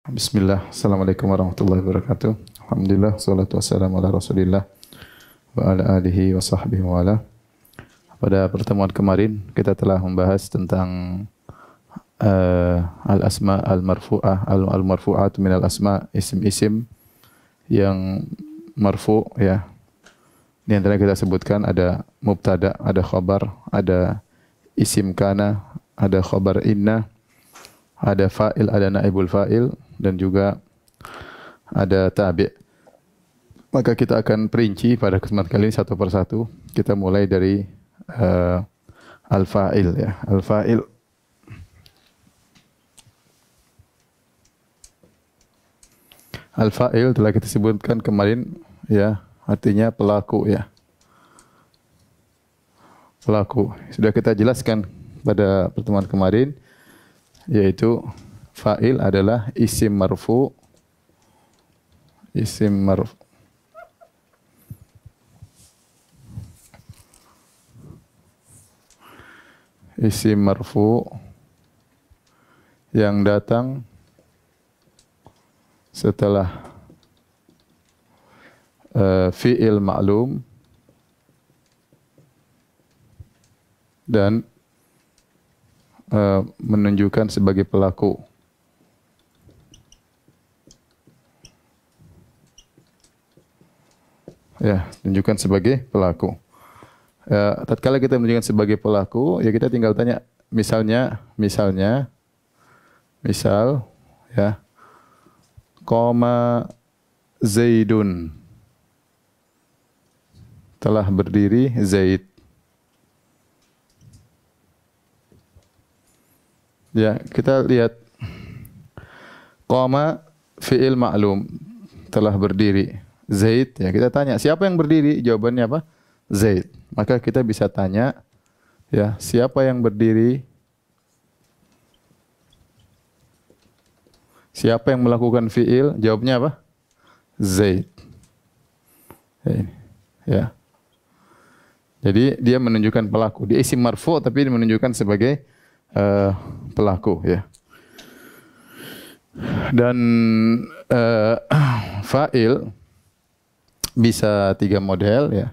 Bismillah, Assalamualaikum warahmatullahi wabarakatuh. Alhamdulillah, salatu wassalamu ala rasulillah wa ala alihi wa sahbihi wa ala. Pada pertemuan kemarin kita telah membahas tentang al-asma al-marfu'ah, al-marfu'at min al-asma, isim-isim yang marfu' ya. Di antara kita sebutkan ada mubtada, ada khabar, ada isim kana, ada khabar inna, ada fa'il, ada naibul fa'il, dan juga ada tabi'. Maka kita akan perinci pada kesempatan kali ini satu persatu. Kita mulai dari al-fa'il ya. Al-fa'il. Al-fa'il telah kita sebutkan kemarin ya, artinya pelaku ya. Pelaku. Sudah kita jelaskan pada pertemuan kemarin, yaitu fa'il adalah isim marfu, isim marfu yang datang setelah fi'il ma'lum dan menunjukkan sebagai pelaku. Ya, tunjukkan sebagai pelaku. Tatkala kita menunjukkan sebagai pelaku, ya kita tinggal tanya, misal ya, qama Zaidun, telah berdiri Zaid. Ya, kita lihat qama fi'il ma'lum, telah berdiri Zaid, ya kita tanya, siapa yang berdiri? Jawabannya apa? Zaid. Maka kita bisa tanya, ya, siapa yang berdiri? Siapa yang melakukan fi'il? Jawabnya apa? Zaid. Ya. Jadi dia menunjukkan pelaku. Dia isim marfu tapi dia menunjukkan sebagai pelaku ya. Dan fa'il bisa tiga model ya.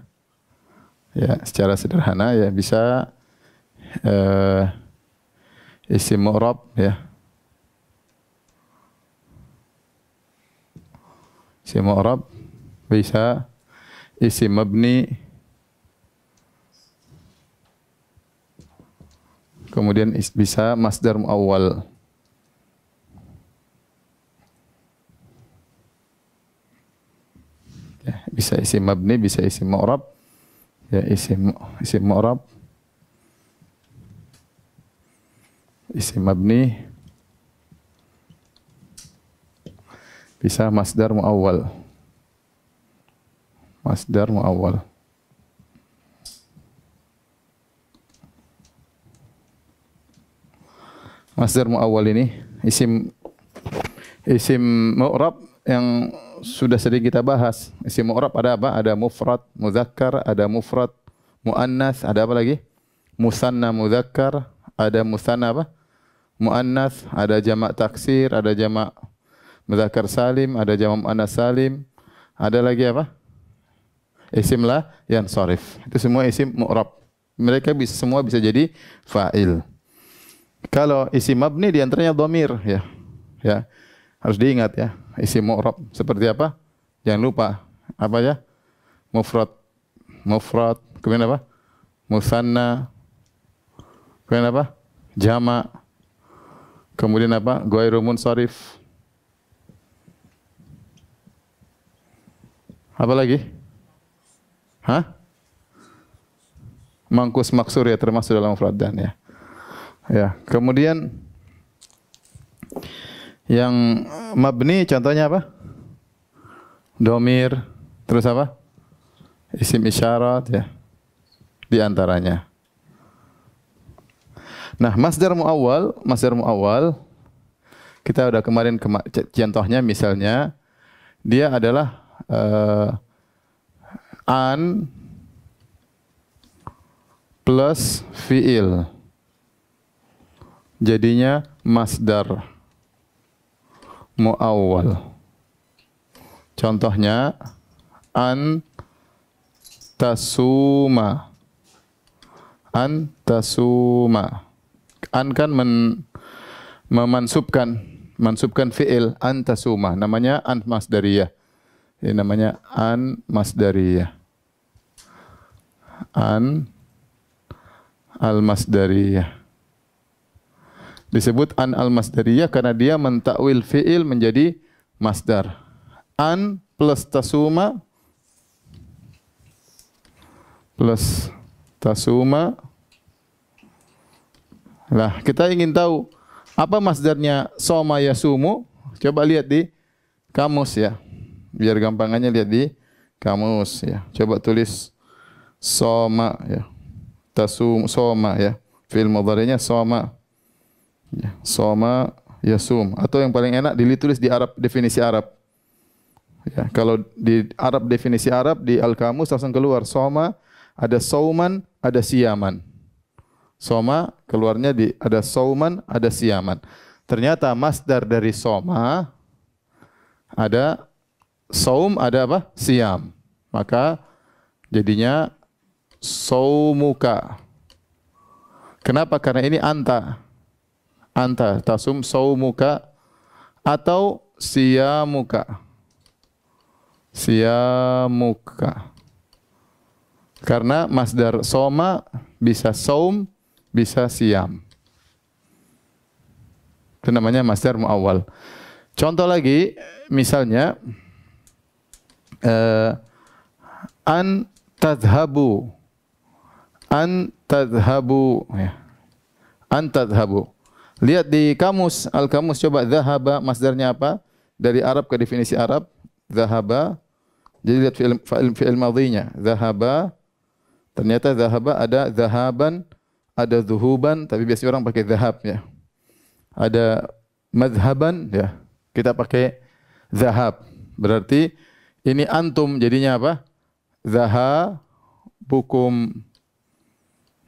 Ya, secara sederhana ya, bisa isim mu'rab ya. Isim mu'rab, bisa isim mabni, kemudian bisa masdar muawwal. Ya, bisa isim mabni, bisa isim mu'rab. Ya, isim mu'rab, isim mabni, bisa masdar muawwal. Masdar muawwal. Masdar muawwal ini isim mu'rab yang sudah sering kita bahas. Isim mu'rab ada apa? Ada mufrad mudzakkar, ada mufrad muannats, ada apa lagi? Musanna mudzakkar, ada musanna apa? Muannats, ada jamak taksir, ada jamak mudzakkar salim, ada jamak muannats salim. Ada lagi apa? Isim la yansharif. Itu semua isim mu'rab. Mereka semua bisa jadi fa'il. Kalau isim mabni di antaranya dhamir ya. Ya. Harus diingat ya, isim mu'rab seperti apa? Jangan lupa apa ya? Mufrad, kemudian apa? Musanna, kemudian apa? Jama', kemudian apa? Ghairu munsharif. Apa lagi? Hah? Mangkus maksur ya, termasuk dalam mufradan ya. Ya, kemudian yang mabni contohnya apa? Domir, terus apa? Isim isyarat ya. Di antaranya. Nah, masdar muawwal kita udah kemarin contohnya misalnya dia adalah an plus fiil. Jadinya masdar muawwal. Contohnya an tasuma. An tasuma. An kan memansubkan fi'il an tasuma. Namanya an masdariyah. Ini namanya an masdariyah. An al-masdariyah. Disebut an al-masdariyah karena dia mentakwil fi'il menjadi masdar. An plus tasuma plus tasuma. Nah, kita ingin tahu apa masdarnya soma yasumu? Coba lihat di kamus ya. Biar gampangannya lihat di kamus ya. Coba tulis soma ya. Tasum soma ya. Fi'il mudhari'nya soma. Ya, soma yasum, atau yang paling enak ditulis di Arab, definisi Arab. Ya, kalau di Arab definisi Arab di Al-Kamus langsung keluar soma, ada sauman, ada siyaman. Soma keluarnya ada sauman, ada siyaman. Ternyata masdar dari soma ada saum, ada apa? Siyam. Maka jadinya saumuka. Kenapa? Karena ini anta. Anta tasum saumuka atau siyamuka. Siyamuka. Karena masdar soma bisa saum, bisa siyam. Itu namanya masdar muawwal. Contoh lagi, misalnya an tadhabu. An tadhabu ya. An tadhabu. Lihat di kamus, Al-Kamus, coba dhahaba masdarnya apa? Dari Arab ke definisi Arab, dhahaba. Jadi lihat fi'il madhinya, dhahaba. Ternyata dhahaba ada dhahaban, ada dhuhuban, tapi biasanya orang pakai dhahab ya. Ada madhaban ya. Kita pakai dhahab. Berarti ini antum jadinya apa? Dhahabukum.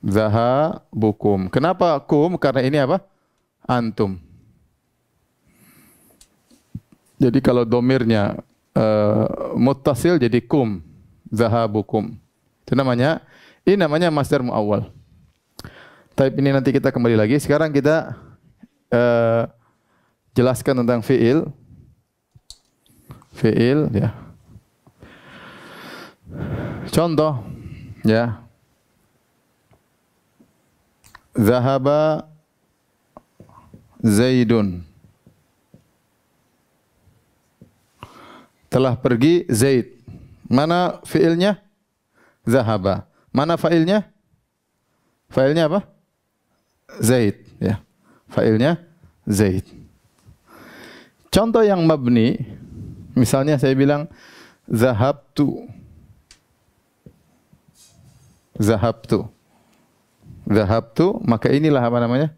Dhahabukum. Kenapa kum? Karena ini apa? Antum. Jadi kalau domirnya muttasil jadi kum, zahabukum. Itu namanya, ini namanya masdar muawwal. Tapi ini nanti kita kembali lagi. Sekarang kita jelaskan tentang fi'il. Fi'il ya. Contoh ya. Zahaba Zaidun. Telah pergi Zaid. Mana fiilnya? Zahaba. Mana failnya? Failnya apa? Zaid ya. Failnya Zaid. Contoh yang mabni, misalnya saya bilang zahabtu. Zahabtu. Zahabtu, maka inilah apa namanya?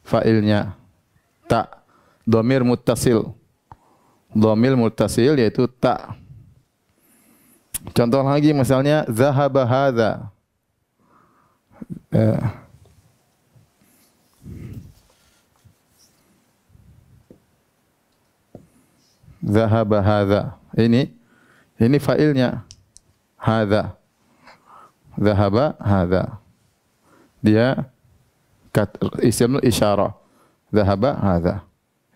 Failnya ta. Dhamir muttasil. Dhamir muttasil yaitu ta. Contoh lagi misalnya zahaba hadza. Zahaba hadza. Ini failnya hadza. Zahaba hadza. Dia isimul isyarah. Zahaba hadza.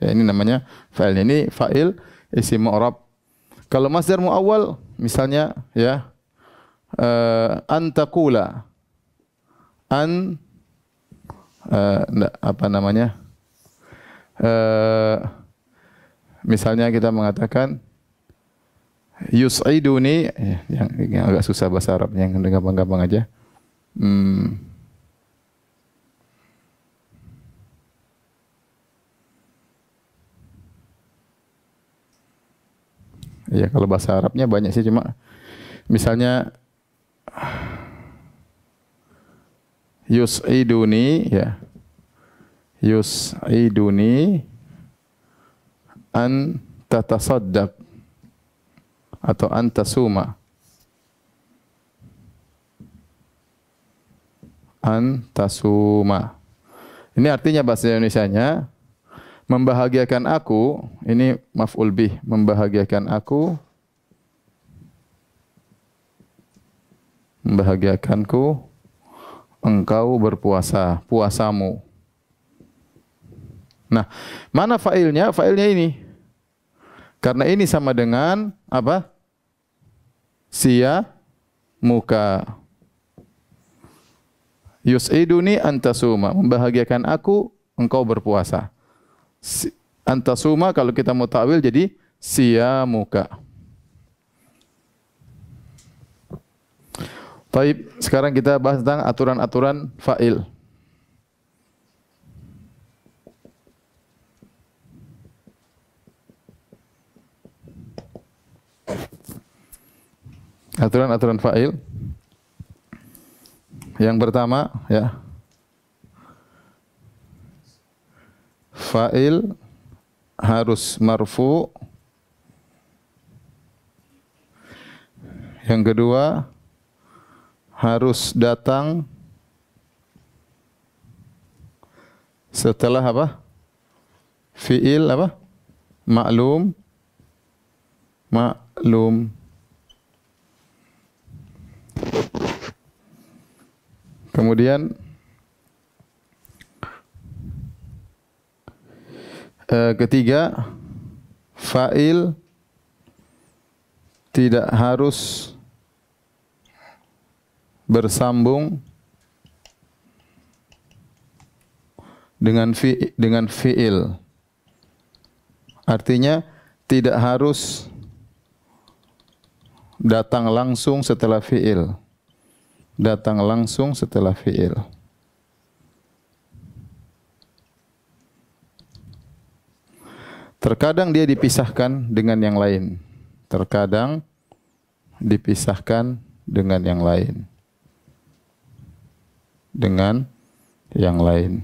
Ya, ini namanya fa'il. Ini fa'il isim mu'rab. Kalau masdar muawwal misalnya ya an taqula. Apa namanya? Misalnya kita mengatakan yus'iduni, yang agak susah bahasa Arab, yang gampang-gampang aja. Ya, kalau bahasa Arabnya banyak sih, cuma misalnya yus'iduni ya. Yus'iduni an tatasaddaq atau an tasuma. An tasuma. Ini artinya bahasa Indonesianya membahagiakan aku, ini maf'ul bih, membahagiakan aku, membahagiakanku, engkau berpuasa, puasamu. Nah, mana fa'ilnya? Fa'ilnya ini. Karena ini sama dengan apa? Sia muka. Yus'iduni antasuma, membahagiakan aku, engkau berpuasa. Antasuma kalau kita mau ta'wil jadi sia muka. Baik, sekarang kita bahas tentang aturan-aturan fa'il. Aturan-aturan fa'il. Yang pertama, ya. Fa'il harus marfu. Yang kedua, harus datang setelah apa? Fi'il apa? Maklum. Maklum. Kemudian ketiga, fa'il tidak harus bersambung dengan fi'il. Artinya tidak harus datang langsung setelah fi'il. Datang langsung setelah fi'il. Terkadang dia dipisahkan dengan yang lain. Terkadang dipisahkan dengan yang lain. Dengan yang lain.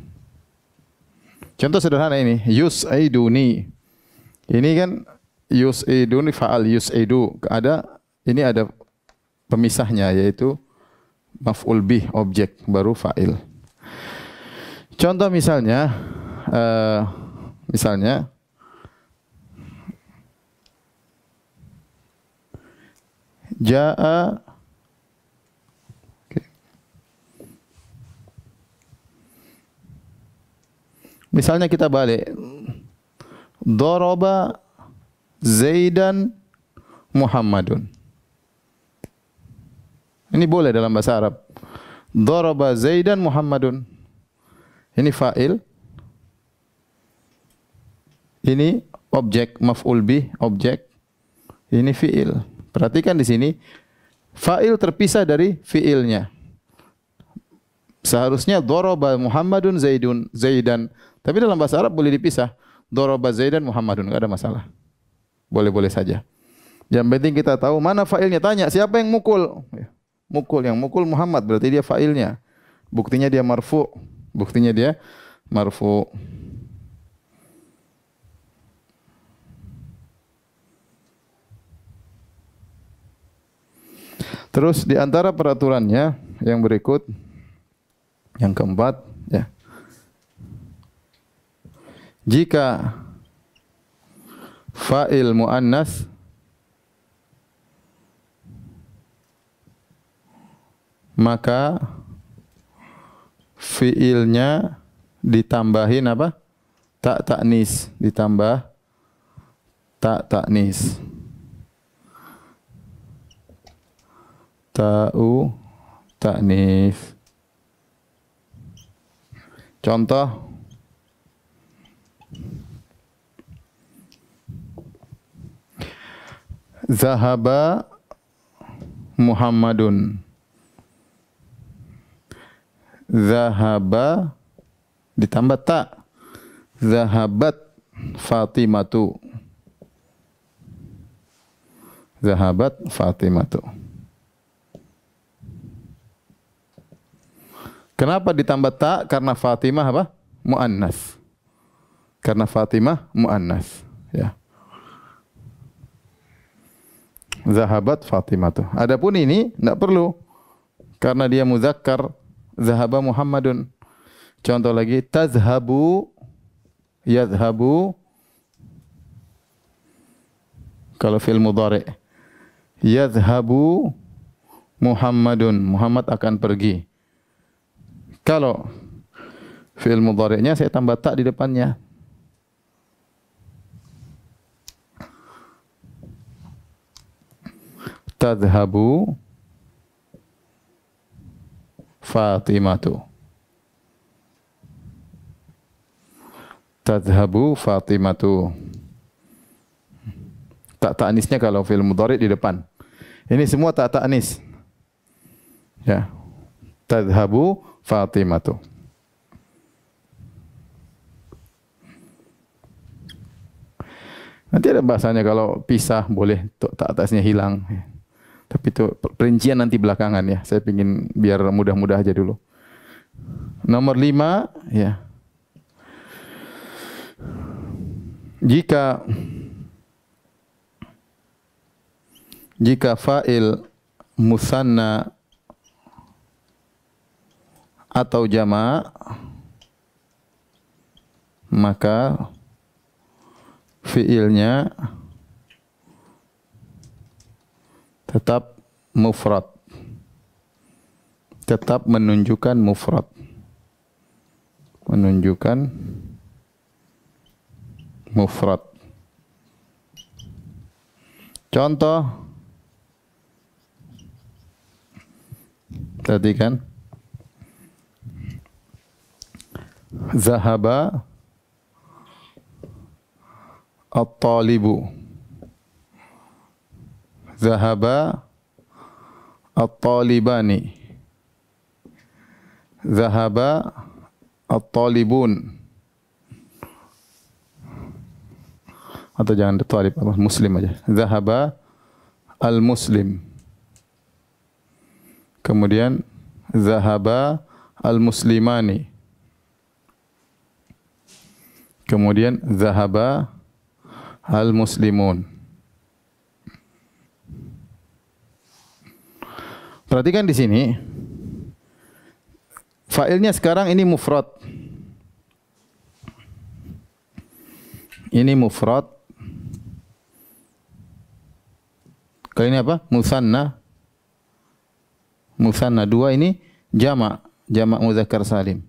Contoh sederhana ini, yus'iduni. Ini kan yus'iduni fa'al yus'idu. Ini ada pemisahnya yaitu maf'ul bih, objek, baru fa'il. Contoh misalnya, ja'a, misalnya kita balik, daraba Zaidan Muhammadun. Ini boleh dalam bahasa Arab. Daraba Zaidan Muhammadun. Ini fa'il. Ini objek, maf'ul bih, objek. Ini fi'il. Perhatikan di sini, fa'il terpisah dari fi'ilnya. Seharusnya daraba Muhammadun Zaidan. Tapi dalam bahasa Arab boleh dipisah. Daraba Zaidan Muhammadun, enggak ada masalah. Boleh-boleh saja. Yang penting kita tahu mana fa'ilnya. Tanya, siapa yang mukul? Mukul, yang mukul Muhammad, berarti dia fa'ilnya. Buktinya dia marfu. Buktinya dia marfu. Terus di antara peraturannya yang berikut, yang keempat, ya. Jika fa'il muannas maka fiilnya ditambahin apa? Tak ta'nis, ditambah tak ta'nis. Ta'u ta'nis. Contoh, zahaba Muhammadun. Zahaba ditambah ta. Zahabat Fatimatu. Zahabat Fatimatu. Kenapa ditambah ta? Karena Fatimah apa? Muannas. Karena Fatimah muannas, ya. Zahabat Fatimatu. Adapun ini enggak perlu karena dia muzakkar. Zahaba Muhammadun. Contoh lagi, tazhabu. Yadhhabu kalau fi'il mudhari'. Yadhhabu Muhammadun. Muhammad akan pergi. Kalau fi'il mudhari'nya saya tambah ta di depannya. Tadhhabu Fatimatu. Tadhhabu Fatimatu. Tak ta'nisnya kalau fi'il mudhari' di depan. Ini semua tak ta'nis. Ya. Tadhhabu Fatimatu. Nanti ada bahasanya kalau pisah boleh tak atasnya hilang. Tapi itu perincian nanti belakangan ya. Saya ingin biar mudah-mudah aja dulu. Nomor 5 ya. Jika fa'il musanna atau jama' maka fi'ilnya tetap mufrad. Tetap menunjukkan mufrad. Menunjukkan mufrad. Contoh tadi kan zahaba at-talibu. Zahaba at-talibani. Zahaba at-talibun. Atau jangan talib, apa muslim aja. Zahaba al-muslim. Kemudian zahaba al-muslimani. Kemudian zahaba al-muslimun. Perhatikan di sini. Fa'ilnya sekarang ini mufrad. Ini mufrad. Kali ini apa? Musanna. Musanna 2 ini jama'. Jama' muzakkar salim.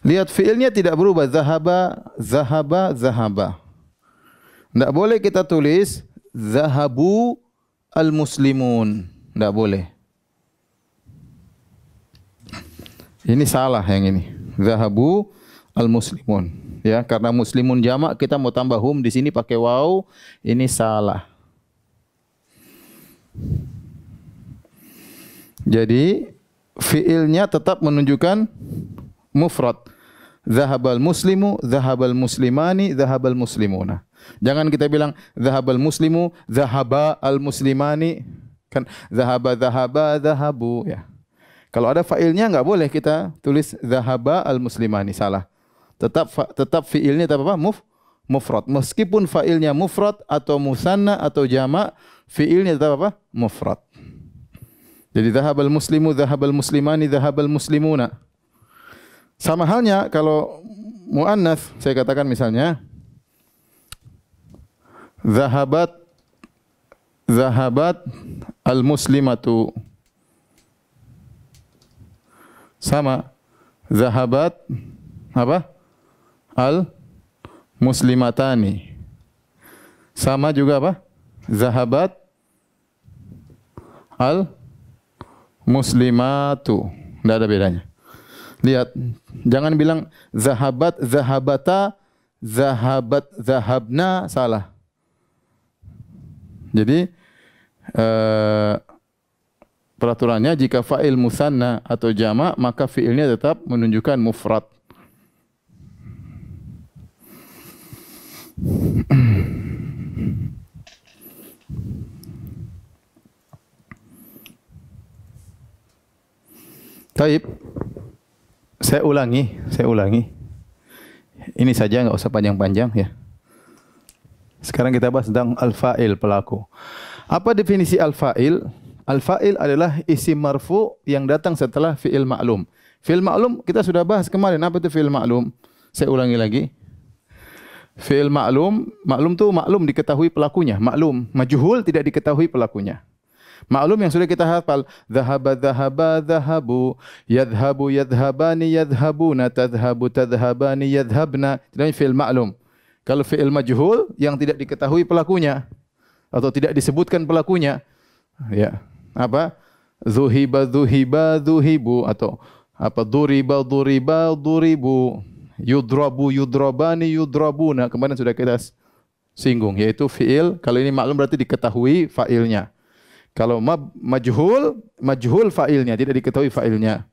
Lihat fi'ilnya tidak berubah. Zahaba, zahaba, zahaba. Tidak boleh kita tulis zahabu al-muslimun. Tidak boleh. Ini salah yang ini. Zahabu al-muslimun. Ya, karena muslimun jamak kita mau tambah hum di sini pakai waw. Ini salah. Jadi fiilnya tetap menunjukkan mufrad. Zahabal muslimu, zahabal muslimani, zahabal muslimuna. Jangan kita bilang zahabal muslimu, zahaba al muslimani. Kan zahaba, zahaba, zahabu ya. Kalau ada failnya enggak boleh kita tulis zahaba al muslimani, salah. Tetap fiilnya tetap apa? Mufrad. Meskipun failnya mufrad atau musanna atau jama', fiilnya tetap apa? Mufrad. Jadi zahabal muslimu, zahabal muslimani, zahabal muslimuna. Sama halnya kalau muannats, saya katakan misalnya zahabat al-muslimatu. Sama zahabat apa? Al-muslimatani. Sama juga apa? Zahabat al-muslimatu. Tidak ada bedanya. Lihat, jangan bilang zahabat, zahabata, zahabat, zahabna, salah. Jadi peraturannya jika fa'il musanna atau jama' maka fi'ilnya tetap menunjukkan mufrad. Taib. Saya ulangi. Ini saja, enggak usah panjang-panjang ya. Sekarang kita bahas tentang al-fa'il, pelaku. Apa definisi al-fa'il? Al-fa'il adalah isim marfu yang datang setelah fi'il ma'lum. Fi'il ma'lum kita sudah bahas kemarin. Apa itu fi'il ma'lum? Saya ulangi lagi. Fi'il maklum, maklum tu maklum diketahui pelakunya, maklum. Majhul tidak diketahui pelakunya. Maklum yang sudah kita hafal, dhahaba dhahaba dhahabu, yadhhabu yadhhabani yadhhabuna, tadhhabu tadhhabani yadhhabna. Itu namanya fi'il maklum. Kalau fi'il majhul yang tidak diketahui pelakunya atau tidak disebutkan pelakunya, ya. Apa? Zuhiba zuhiba zuhibu, atau apa, duriba duriba duribu, yudrabu yudrabani yudrabuna. Kemarin sudah kita singgung, yaitu fi'il. Kalau ini maklum berarti diketahui fa'ilnya. Kalau majhul, majhul fa'ilnya, tidak diketahui fa'ilnya.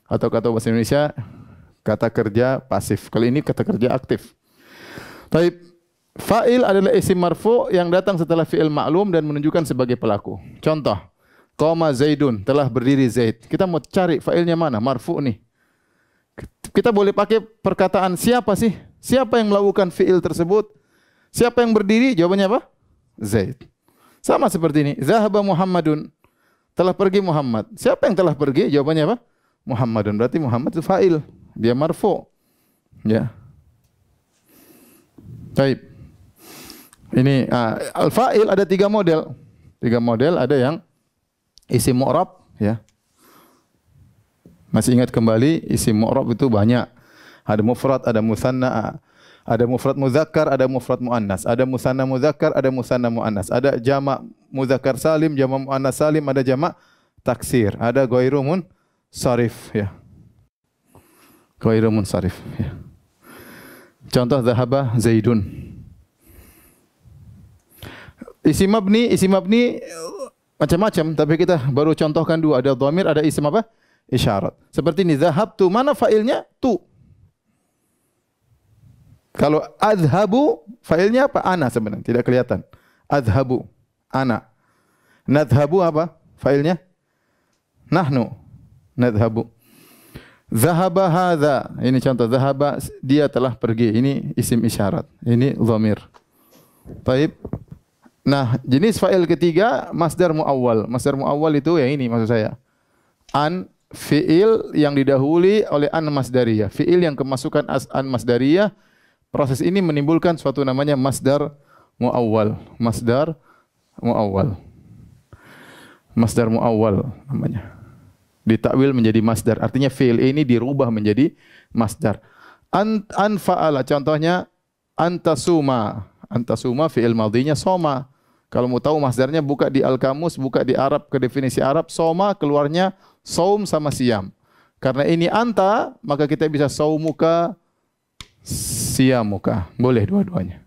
Atau kata bahasa Indonesia, kata kerja pasif. Kalau ini kata kerja aktif. Taib, fa'il adalah isim marfu yang datang setelah fi'il maklum dan menunjukkan sebagai pelaku. Contoh, qama Zaidun, telah berdiri Zaid. Kita mau cari fa'ilnya mana? Marfu nih. Kita boleh pakai perkataan siapa sih? Siapa yang melakukan fi'il tersebut? Siapa yang berdiri? Jawabannya apa? Zaid. Sama seperti ini. Zahaba Muhammadun. Telah pergi Muhammad. Siapa yang telah pergi? Jawabannya apa? Muhammadun. Berarti Muhammad itu fa'il. Dia marfu. Ya. Baik. Ini al-fa'il ada 3 model. 3 model, ada yang isim mu'rab, ya. Masih ingat kembali isim mu'rab itu banyak. Ada mufrad, ada musanna, ada mufrad muzakkar, ada mufrad muannas, ada musanna muzakkar, ada musanna muannas, ada jamak muzakkar salim, jamak muannas salim, ada jamak taksir, ada ghairu munsharif, ya. Ghairu munsharif, ya. Contoh dhahaba Zaidun. Isim mabni macam-macam, tapi kita baru contohkan 2. Ada dhamir, ada isim apa? Isyarat. Seperti ini, zahabtu, mana fa'ilnya? Tu. Kalau adhabu, fa'ilnya apa? Ana sebenarnya, tidak kelihatan. Adhabu, ana. Nadhabu apa? Fa'ilnya? Nahnu. Nadhabu. Zahaba hadha. Ini contoh, zahaba, dia telah pergi. Ini isim isyarat. Ini dhamir. Taib. Nah, jenis fa'il ketiga, masdar mu'awwal. Masdar mu'awwal itu yang ini maksud saya. An, fi'il yang didahului oleh an masdariyah. Fi'il yang kemasukan an masdariyah. Proses ini menimbulkan suatu namanya masdar mu'awwal. Masdar mu'awwal. Masdar mu'awwal namanya. Ditakwil menjadi masdar. Artinya fi'il ini dirubah menjadi masdar. An fa'ala, contohnya antasuma. Antasuma fi'il madhinya soma. Kalau mau tahu masdarnya, buka di Al-Kamus, buka di Arab, ke definisi Arab, soma keluarnya saum sama siam. Karena ini anta, maka kita bisa saumuka, siamuka. Boleh dua-duanya.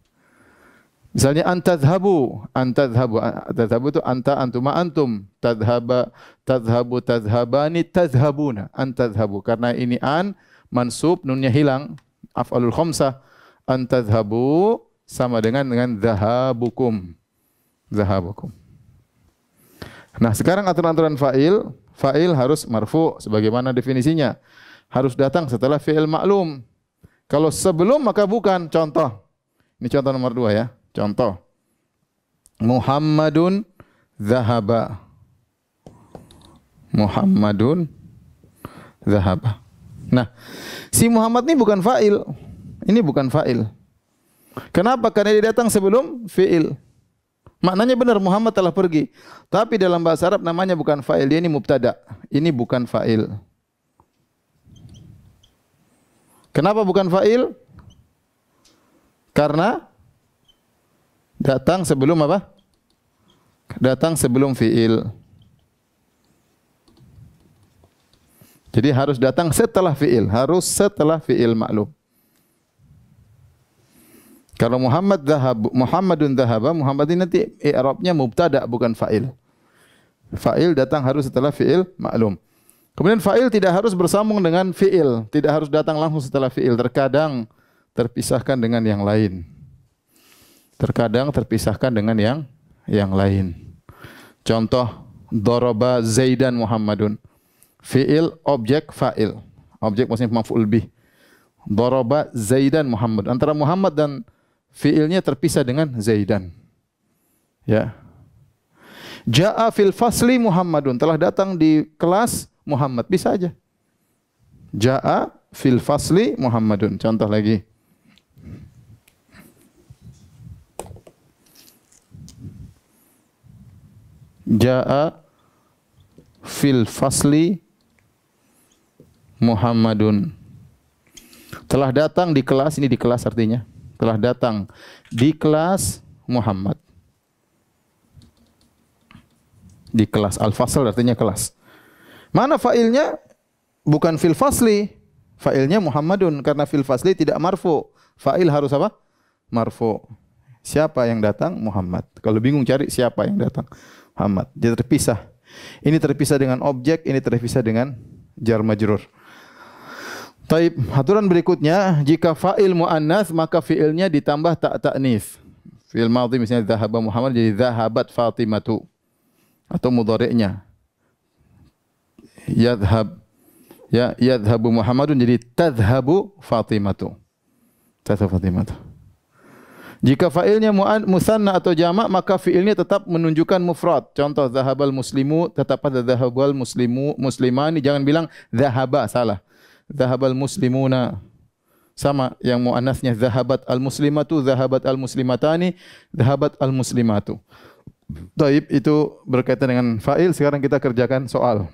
Misalnya antadhabu, antadhabu, antadhabu itu anta, antuma, antum. Tadhaba, tadhabu, tadhabani, tadhabuna. Antadhabu. Karena ini an, mansub, nunnya hilang. Af'alul khamsah. Antadhabu sama dengan dhahabukum. Dhahabukum. Nah, sekarang aturan-aturan fa'il. Fa'il harus marfu sebagaimana definisinya. Harus datang setelah fi'il maklum. Kalau sebelum maka bukan. Contoh. Ini contoh nomor 2 ya. Contoh. Muhammadun dhahaba. Muhammadun dhahaba. Nah, si Muhammad ini bukan fa'il. Ini bukan fa'il. Kenapa? Karena dia datang sebelum fi'il. Maknanya benar, Muhammad telah pergi. Tapi dalam bahasa Arab namanya bukan fa'il. Dia ini mubtada. Ini bukan fa'il. Kenapa bukan fa'il? Karena datang sebelum apa? Datang sebelum fi'il. Jadi harus datang setelah fi'il. Harus setelah fi'il maklum. Kalau Muhammadun dhahaba, Muhammad ini nanti i'rabnya mubtada bukan fa'il. Fa'il datang harus setelah fi'il maklum. Kemudian fa'il tidak harus bersambung dengan fi'il, tidak harus datang langsung setelah fi'il. Terkadang terpisahkan dengan yang lain. Terkadang terpisahkan dengan yang lain. Contoh, daraba Zaidan Muhammadun. Fi'il, objek, fa'il. Objek maksudnya maf'ul bih. Daraba Zaidan Muhammad. Antara Muhammad dan fi'ilnya terpisah dengan Zaidan. Ya. Ja'a fil fasli Muhammadun. Telah datang di kelas Muhammad. Bisa aja. Ja'a fil fasli Muhammadun. Contoh lagi. Ja'a fil fasli Muhammadun. Telah datang di kelas, ini di kelas artinya. Telah datang di kelas Muhammad. Di kelas. Al-fasl artinya kelas. Mana fa'ilnya? Bukan fil fasli. Fa'ilnya Muhammadun. Karena fil fasli tidak marfu. Fa'il harus apa? Marfu. Siapa yang datang? Muhammad. Kalau bingung cari siapa yang datang? Muhammad. Dia terpisah. Ini terpisah dengan objek, ini terpisah dengan jar majrur. Taib, aturan berikutnya, jika fa'il mu'annas maka fi'ilnya ditambah tak ta'nis. Fi'il madhi misalnya dhahaba Muhammad jadi dhahabat Fatimatu. Atau mudhari'nya. Yadhhab, ya, yadhhabu Muhammadun jadi tadhhabu Fatimatu. Tadhhabu Fatimatu. Jika fa'ilnya musanna atau jamak maka fi'ilnya tetap menunjukkan mufrad. Contoh dhahabal muslimu tetap pada dhahabal muslimani, jangan bilang dhahaba, salah. Dhahabal muslimuna. Sama yang muannasnya dhahabat al muslimatu, dhahabat al muslimatani, dhahabat al muslimatu. Taib, itu berkaitan dengan fa'il. Sekarang kita kerjakan soal.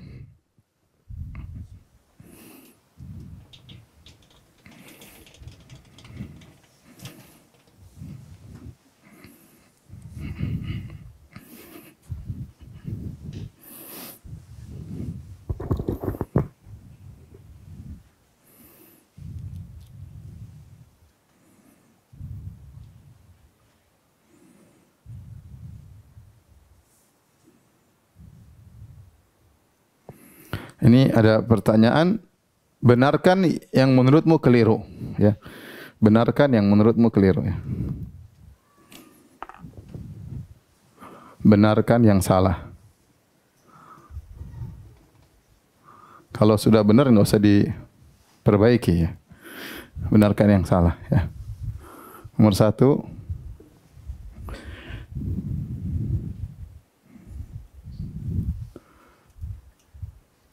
Ini ada pertanyaan, benarkan yang menurutmu keliru, ya. Benarkan yang menurutmu keliru, ya. Benarkan yang salah. Kalau sudah benar nggak usah diperbaiki, ya. Benarkan yang salah, ya. Nomor 1.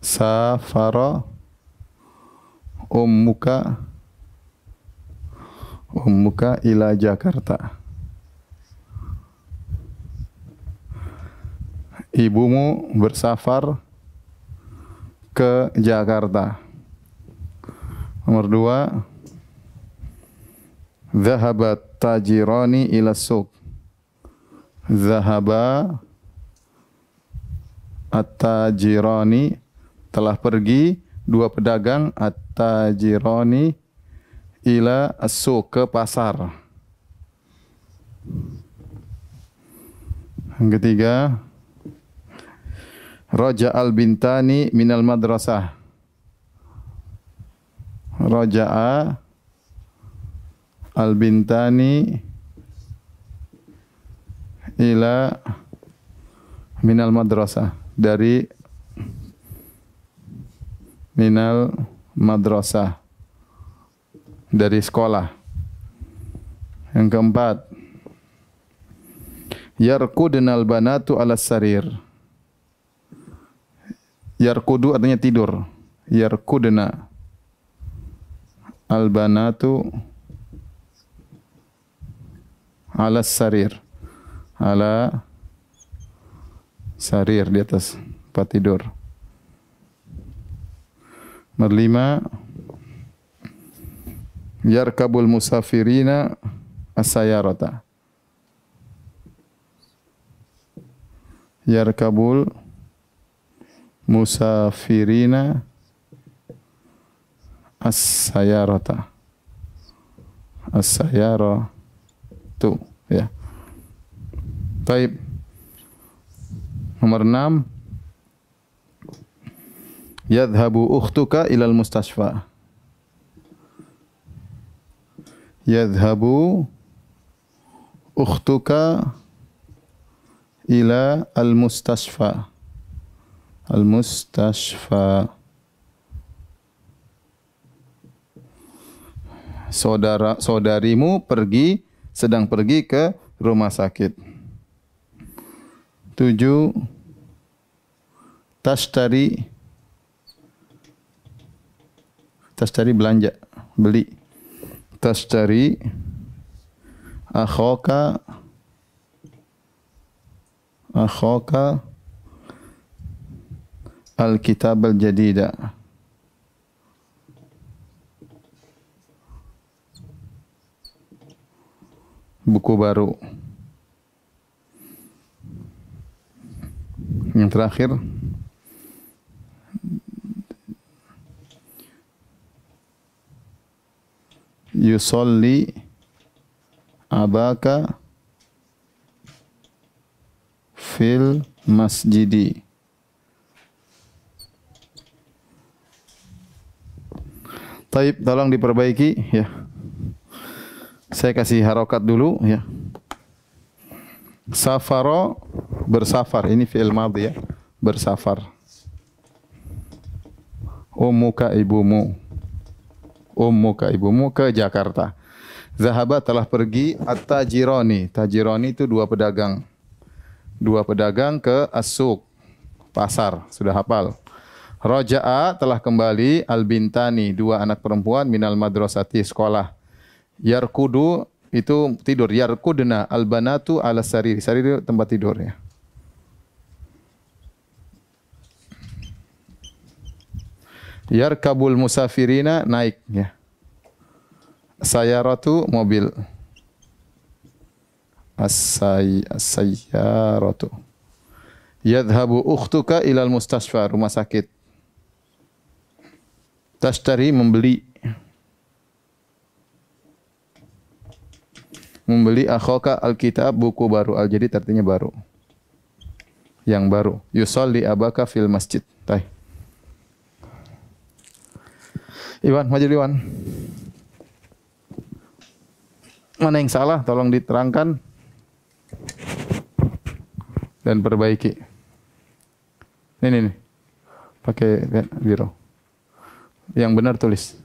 Safara ummuka ila Jakarta. Ibumu bersafar ke Jakarta. Nomor 2. Dhahabat tajirani ila suq. Dhahaba at-tajirani, telah pergi dua pedagang, at-tajirani ila as-suq, ke pasar. Yang ketiga, raja'al bintani minal madrasah. Raja'a al-bintani ila minal madrasah, dari minal madrasah, dari sekolah. Yang keempat, yarkudnal banatu ala sarir. Yarkudu artinya tidur. Yarkudna al banatu ala sarir. Ala sarir, di atas tempat tidur. Nomor 5, yarkabul musafirina as-sayarata. Yarkabul musafirina as-sayarata. As-sayaratu, ya. Baik. Nomor 6, yadhhabu ukhtuka ilal mustashfa. Yadhhabu ukhtuka ila al mustashfa. Al mustashfa. Saudarimu sedang pergi ke rumah sakit. 7, tashtari belanja, beli. Tashtari akhoka Al-Kitab al-Jadida. Buku baru. Yang terakhir, yusolli abaka fil masjidi. Taib, tolong diperbaiki ya. Saya kasih harokat dulu ya. Safaro, bersafar, ini fi'il madhi ya. Bersafar. Ummuka, ibumu. Ummuka, ibumu ke Jakarta. Zahaba, telah pergi. At-tajirani. Tajirani itu dua pedagang. Dua pedagang ke as-suq, pasar. Sudah hafal. Raja'a, telah kembali. Al-bintani, dua anak perempuan. Minal madrasati, sekolah. Yarkudu, itu tidur. Yarkudna, al-banatu ala sariri. Sariri tempat tidur ya. Yarkabul musafirina, naik ya. Sayaratu, mobil. As-sayyaratu. Yadhabu ukhtuka ilal mustasfa, rumah sakit. Tashtari, membeli. Membeli akhoka alkitab, buku baru. Al-jadid artinya baru. Yang baru. Yusolli abaka fil masjid. Baik. Iwan, maju Iwan. Mana yang salah? Tolong diterangkan dan perbaiki. Ini. Pakai biro. Yang benar tulis.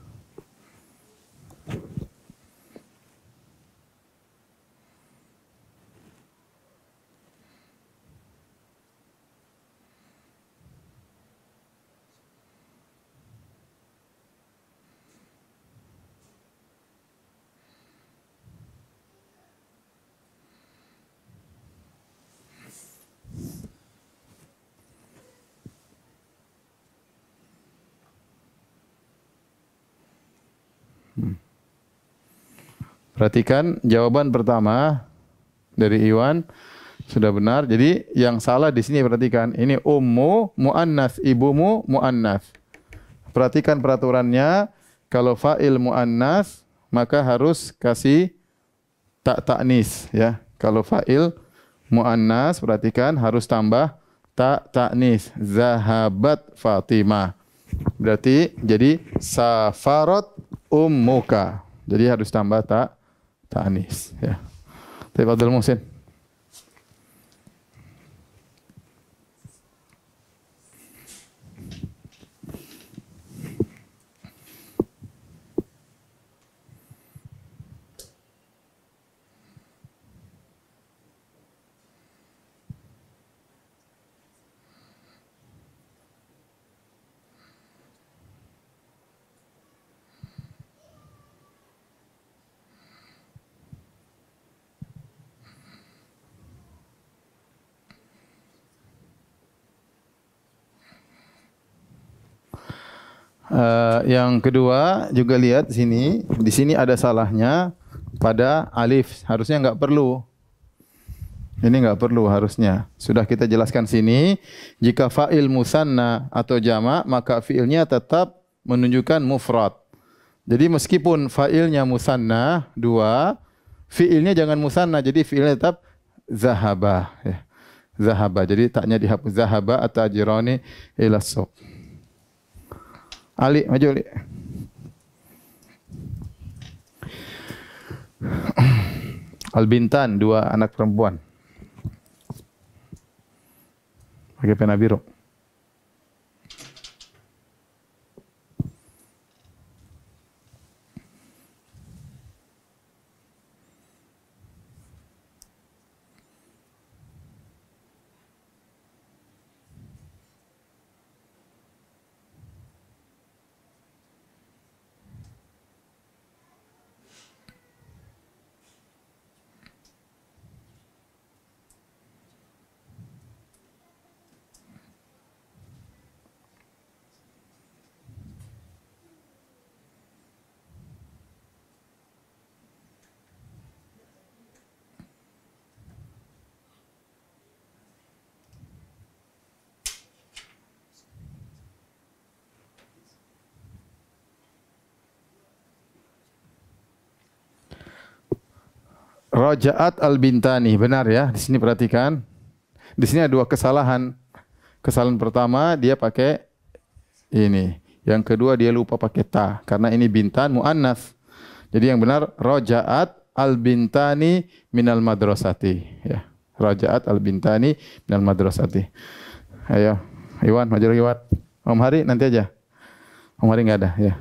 Perhatikan jawaban pertama dari Iwan sudah benar. Jadi yang salah di sini perhatikan. Ini ummu muannas, ibumu muannas. Perhatikan peraturannya. Kalau fa'il muannas maka harus kasih tak ta'nis ya. Kalau fa'il muannas perhatikan harus tambah tak ta'nis. Zahabat Fatimah. Berarti jadi safarat ummuka. Jadi harus tambah tak ta'nis ya. Tafadhal Muhsin. Yang kedua juga lihat sini, di sini ada salahnya pada alif, harusnya enggak perlu. Ini enggak perlu harusnya. Sudah kita jelaskan sini, jika fa'il musanna atau jamak maka fi'ilnya tetap menunjukkan mufrad. Jadi meskipun fa'ilnya musanna dua, fi'ilnya jangan musanna, jadi fi'ilnya tetap zahaba ya. Zahaba. Jadi taknya dihapus, zahaba at-tajirani ila suq. Ali, maju Ali. Al-Bintan, dua anak perempuan. Pakai pena biru. Raja'at al-Bintani. Benar ya. Di sini perhatikan. Di sini ada dua kesalahan. Kesalahan pertama dia pakai ini. Yang kedua dia lupa pakai ta karena ini bintan muannas. Jadi yang benar raja'at al-bintani minal madrasati ya. Raja'at al-bintani minal madrasati. Ayo, Iwan, maju lagi Iwan. Om Hari nanti aja. Om Hari enggak ada ya.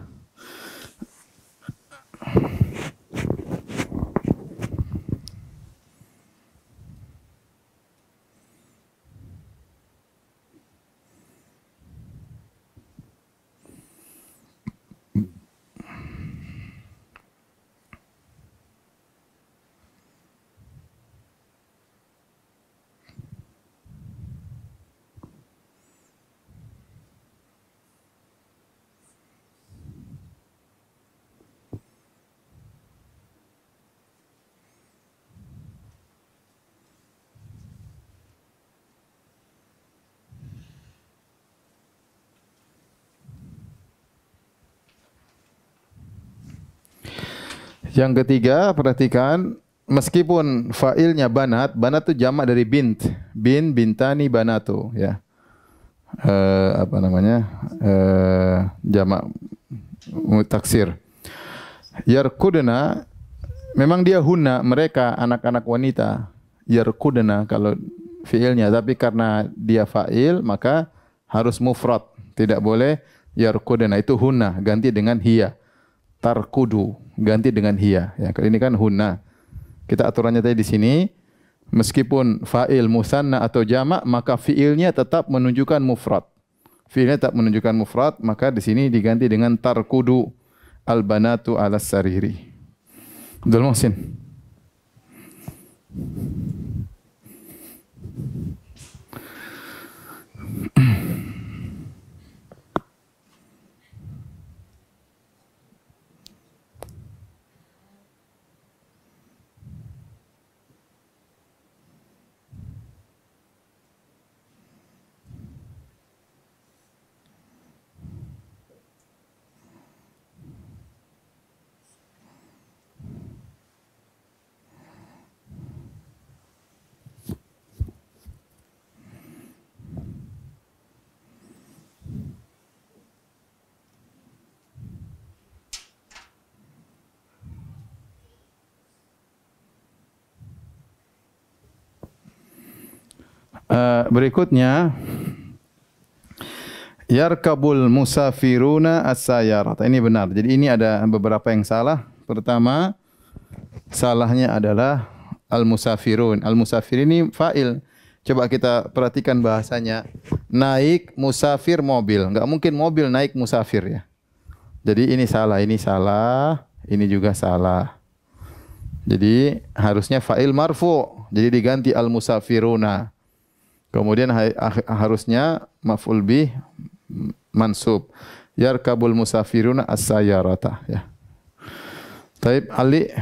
Yang ketiga, perhatikan meskipun fa'ilnya banat, banat itu jamak dari bint. Bintani banatu ya. Apa namanya? Jamak mutaksir. Yarkudna memang dia hunna mereka anak-anak wanita. Yarkudna kalau fiilnya, tapi karena dia fa'il maka harus mufrad. Tidak boleh yarkudna itu hunna ganti dengan hiya. Tarkudu ganti dengan hiya. Ya, ini kan hunna. Kita aturannya tadi di sini meskipun fa'il musanna atau jamak maka fiilnya tetap menunjukkan mufrad. Fiilnya tetap menunjukkan mufrad, maka di sini diganti dengan tarkudu al-banatu 'alas sariri. Abdul Muhsin. Berikutnya yarkabul musafiruna as-sayarat. Ini benar. Jadi ini ada beberapa yang salah. Pertama, salahnya adalah al-musafirun. Al-musafir ini fa'il. Coba kita perhatikan bahasanya. Naik musafir mobil. Enggak mungkin mobil naik musafir ya. Jadi ini salah, ini juga salah. Jadi harusnya fa'il marfu. Jadi diganti al-musafiruna. Kemudian harusnya maf'ul bih mansub. Yarkabul musafiruna as-sayyarata ya. Taib Ali.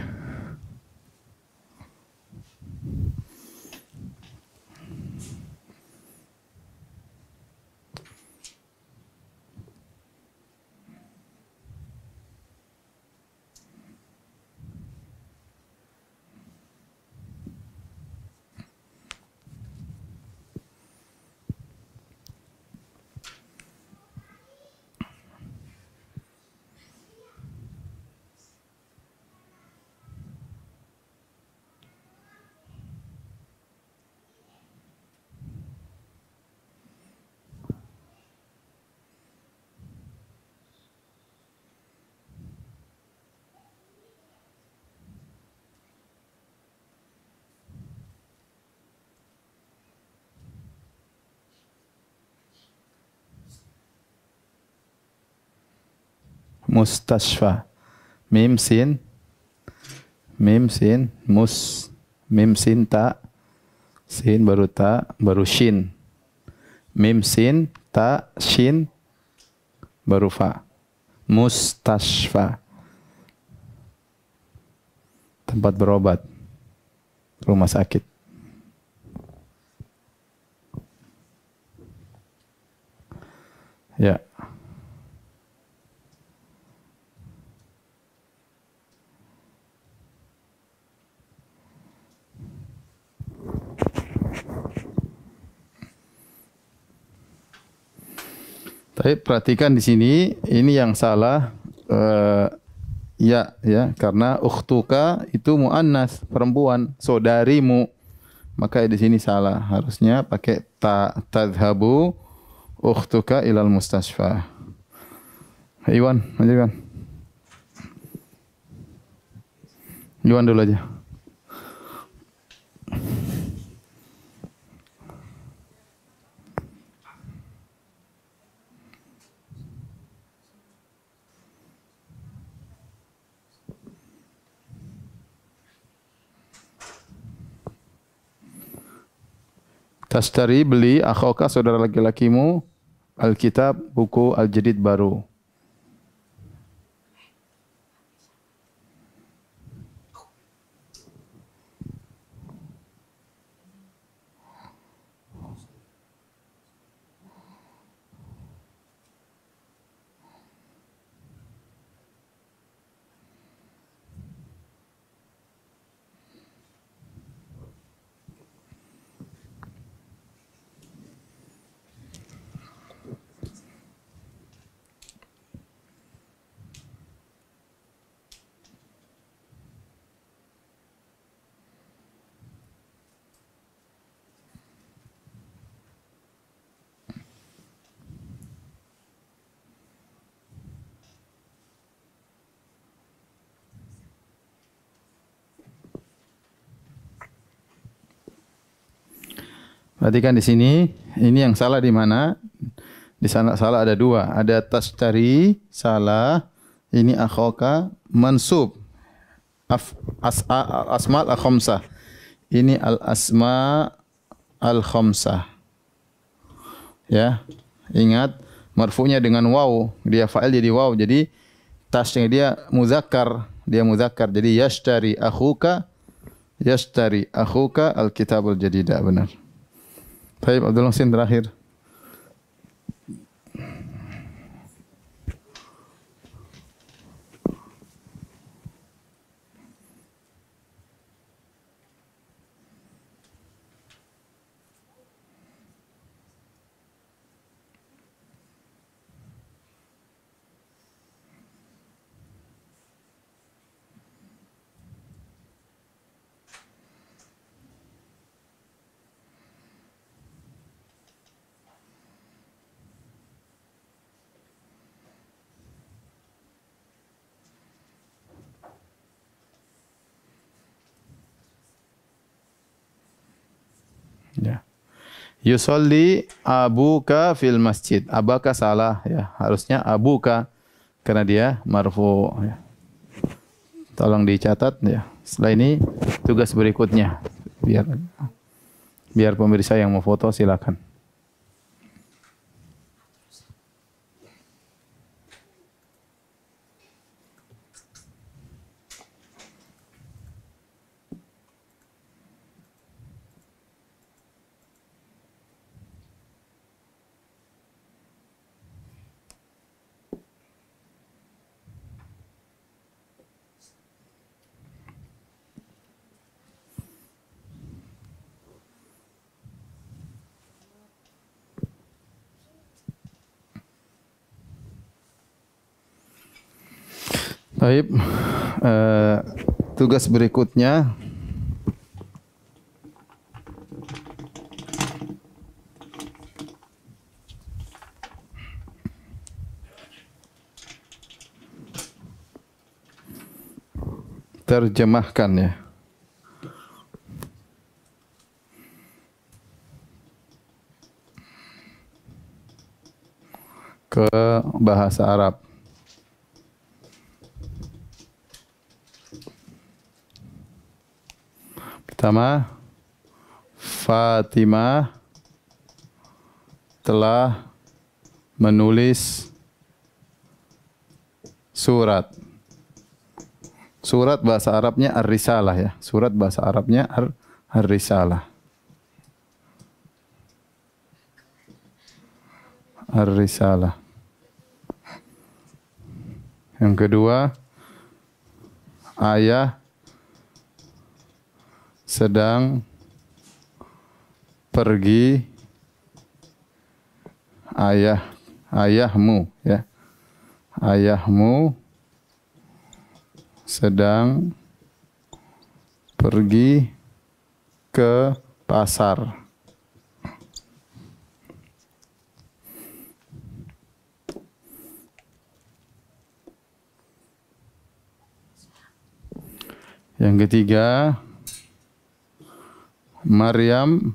Mustashfa. Mim sin mim sin ta sin baru ta baru shin. Mim sin ta shin baru fa. Mustashfa. Tempat berobat. Rumah sakit. Ya. Tapi perhatikan di sini, ini yang salah ya, karena ukhtuka itu muannas, perempuan, saudarimu. Maka di sini salah. Harusnya pakai tadhhabu ukhtuka ilal mustasfa. Iwan, lanjutkan. Iwan dulu aja. Tashtari, beli, akhaka, saudara laki-lakimu, alkitab, buku, al-jadid, baru. Perhatikan di sini, ini yang salah di mana? Di sana salah ada dua. Ada tashtari, salah. Ini akhaka, mansub. Asma al-khamsah. Ini al-asma al-khamsah. Ya, ingat marfu'nya dengan waw. Dia fa'il jadi waw. Jadi tasnya dia muzakkar. Dia muzakkar. Jadi yashtari akhuka al-kitabul jadidah. Benar. Baik, Abdul Muhsin terakhir. Ya. Yusolli abuka fil masjid. Abaka salah ya. Harusnya abuka karena dia marfu ya. Tolong dicatat ya. Setelah ini tugas berikutnya. Biar pemirsa yang mau foto silakan. Baik, tugas berikutnya terjemahkan ya. Ke bahasa Arab. Pertama, Fatimah telah menulis surat. Surat bahasa Arabnya Ar-Risalah ya. Surat bahasa Arabnya Ar-Risalah. Ar-Risalah. Yang kedua, ayah sedang pergi. Ayah Ayahmu, ya. Ayahmu sedang pergi ke pasar. Yang ketiga, Maryam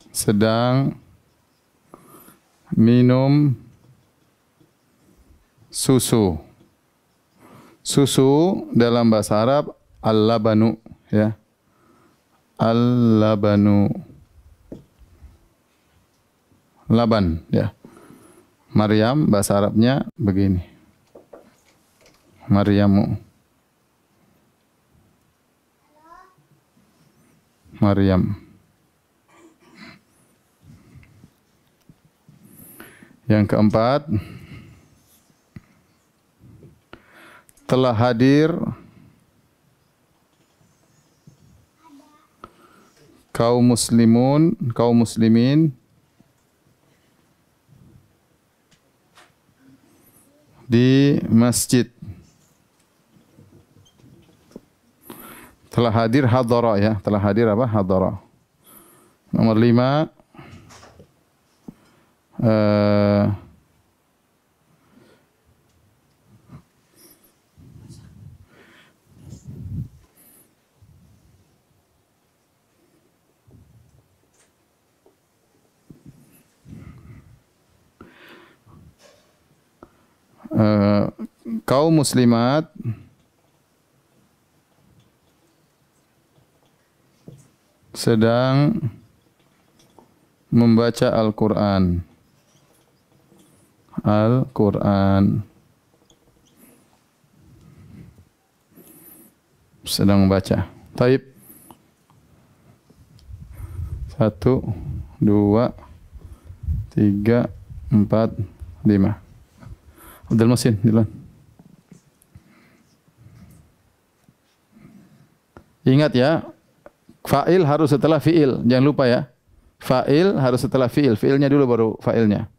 sedang minum susu. Susu dalam bahasa Arab al-labanu, ya. Al-labanu. Laban, ya. Maryam bahasa Arabnya begini. Maryamu. Maryam. Yang keempat, telah hadir kaum muslimin di masjid. Telah hadir hadara, ya. Telah hadir apa? Hadara. Nomor 5, kaum muslimat sedang membaca Al-Quran. Al-Quran. Sedang membaca. Taib. 1, 2, 3, 4, 5. Abdul Muhsin, duluan. Ingat ya, fa'il harus setelah fi'il. Jangan lupa ya. Fa'il harus setelah fi'il. Fi'ilnya dulu baru fa'ilnya.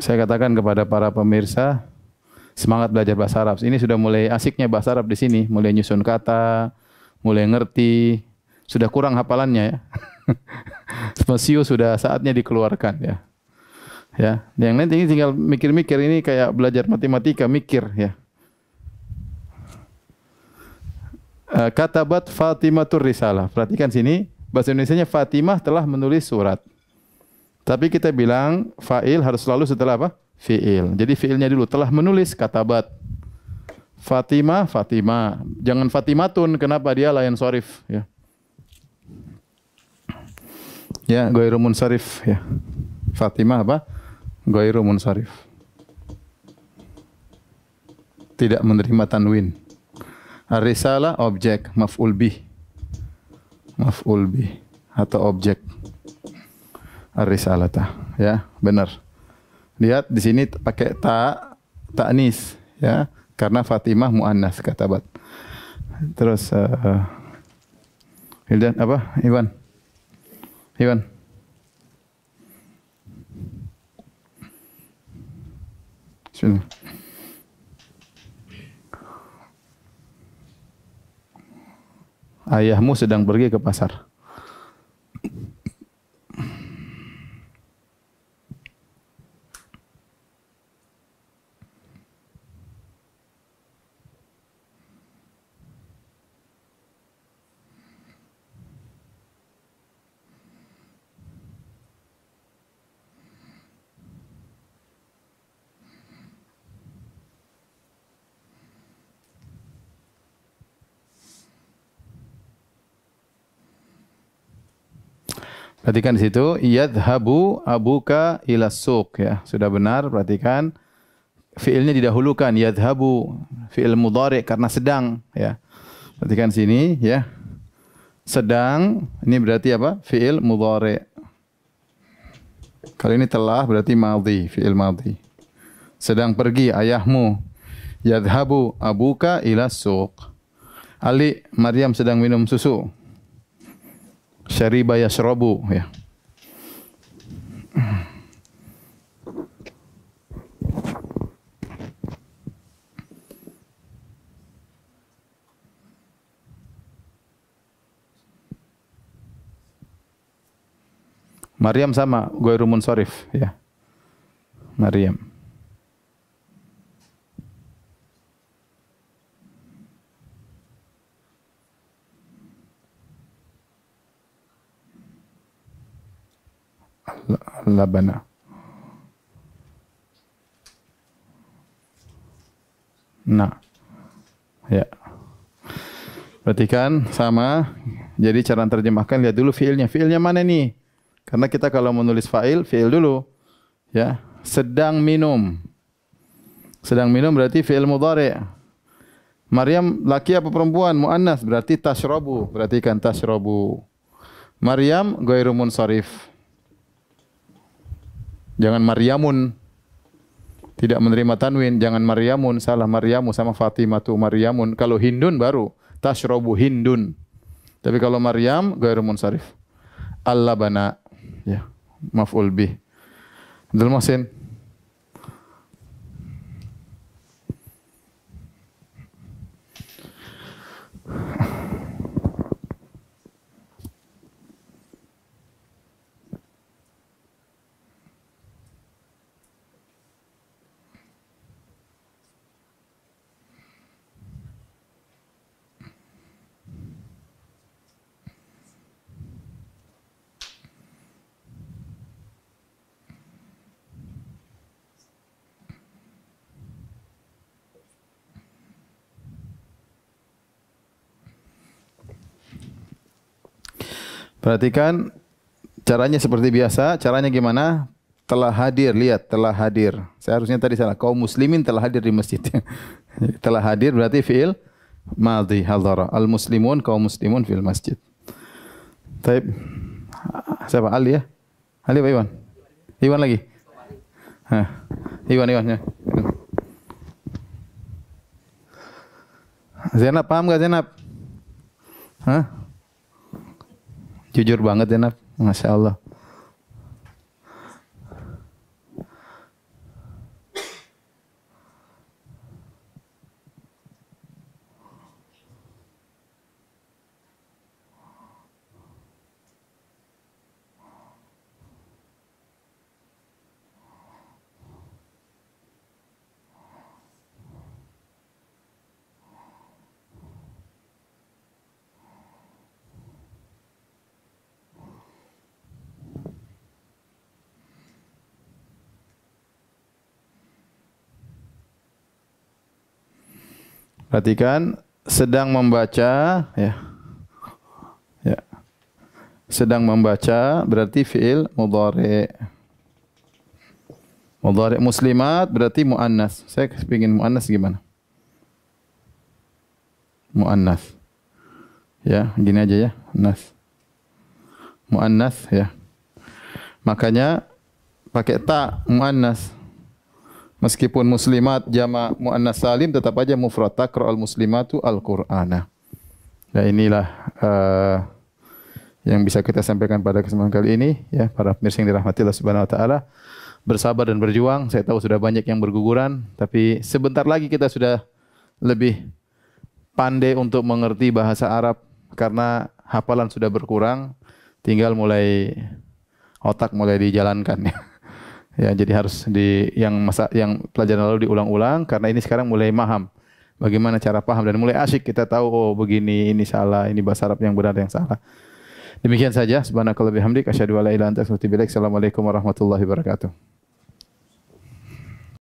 Saya katakan kepada para pemirsa, semangat belajar bahasa Arab. Ini sudah mulai asiknya bahasa Arab di sini, mulai nyusun kata, mulai ngerti, sudah kurang hafalannya ya. Spasio sudah saatnya dikeluarkan ya. Ya, yang nanti ini tinggal mikir-mikir, ini kayak belajar matematika, mikir ya. Katabat Fatimatur Risalah. Perhatikan sini, bahasa Indonesianya Fatimah telah menulis surat. Tapi kita bilang fa'il harus selalu setelah apa? Fi'il. Jadi fi'ilnya dulu, telah menulis, katabat. Fatimah, Fatimah. Jangan Fatimatun, kenapa dia layan sorif ya. Ya, ghairu munsharif ya. Fatimah apa? Ghairu munsharif. Tidak menerima tanwin. Ar-risalah objek, maf'ul bih. Maf'ul bih atau objek. Ar-risalata, ya, benar. Lihat di sini pakai ta'nis, ya, karena Fatimah muannas katabat. Terus Hildan apa? Iwan. Sini. Ayahmu sedang pergi ke pasar. Perhatikan di situ, yadhabu abuka ila suq ya. Sudah benar, perhatikan. Fiilnya didahulukan, yadhabu, fiil mudhari karena sedang ya. Perhatikan sini ya. Sedang, ini berarti apa? Fi'il mudhari. Kali ini telah berarti madhi, fi'il madhi. Sedang pergi ayahmu. Yadhabu abuka ila suq. Ali, Maryam sedang minum susu. Syariba yashrabu, ya. Maryam sama, ghairu munsharif, ya. Maryam. Labana. Nah, ya. Perhatikan sama. Jadi cara terjemahkan lihat dulu fiilnya. Fiilnya mana nih? Karena kita kalau menulis fa'il, fi'il dulu. Ya, sedang minum. Sedang minum berarti fi'il mudhari'. Maryam laki apa perempuan? Muannas berarti tashrabu. Perhatikan tashrabu. Maryam ghairu munsharif. Jangan Maryamun. Tidak menerima tanwin, jangan Maryamun, salah Maryamu sama Fatimatu Maryamun. Kalau Hindun baru tashrabu Hindun. Tapi kalau Maryam ghairu munsharif. Al-labana. Ya, maf'ul bih. Abdul Muhsin. Perhatikan caranya seperti biasa. Caranya gimana? Telah hadir, lihat telah hadir. Seharusnya tadi salah. Kaum muslimin telah hadir di masjid. Telah hadir berarti fi'il madhi hadara. Al muslimun kaum muslimun fil masjid. Taib. Siapa? Ali ya? Ali apa Iwan? Iwan lagi? Hah. Iwan ya. Zainab paham gak Zainab? Hah? Jujur banget Zainab, Masya Allah. Perhatikan sedang membaca ya. Ya. Sedang membaca berarti fi'il mudhari'. Mudhari' muslimat berarti muannas. Saya ingin muannas gimana? Muannas. Ya, gini aja ya, nas. Muannas ya. Makanya pakai ta muannas. Meskipun muslimat jama' muannas salim tetap aja mufrad taqra'ul muslimatu al-Qur'ana. Nah inilah yang bisa kita sampaikan pada kesempatan kali ini ya para pemirsa yang dirahmati Allah Subhanahu wa taala. Bersabar dan berjuang. Saya tahu sudah banyak yang berguguran, tapi sebentar lagi kita sudah lebih pandai untuk mengerti bahasa Arab karena hafalan sudah berkurang, tinggal mulai otak mulai dijalankan ya. Ya, jadi harus yang pelajaran lalu diulang-ulang karena ini sekarang mulai paham bagaimana cara paham dan mulai asyik kita tahu oh begini ini salah, ini bahasa Arab yang benar yang salah. Demikian saja subhanakallahumma bihamdik asyhadu an la ilaha illa anta astaghfiruka wa atubu ilaik. Assalamualaikum warahmatullahi wabarakatuh.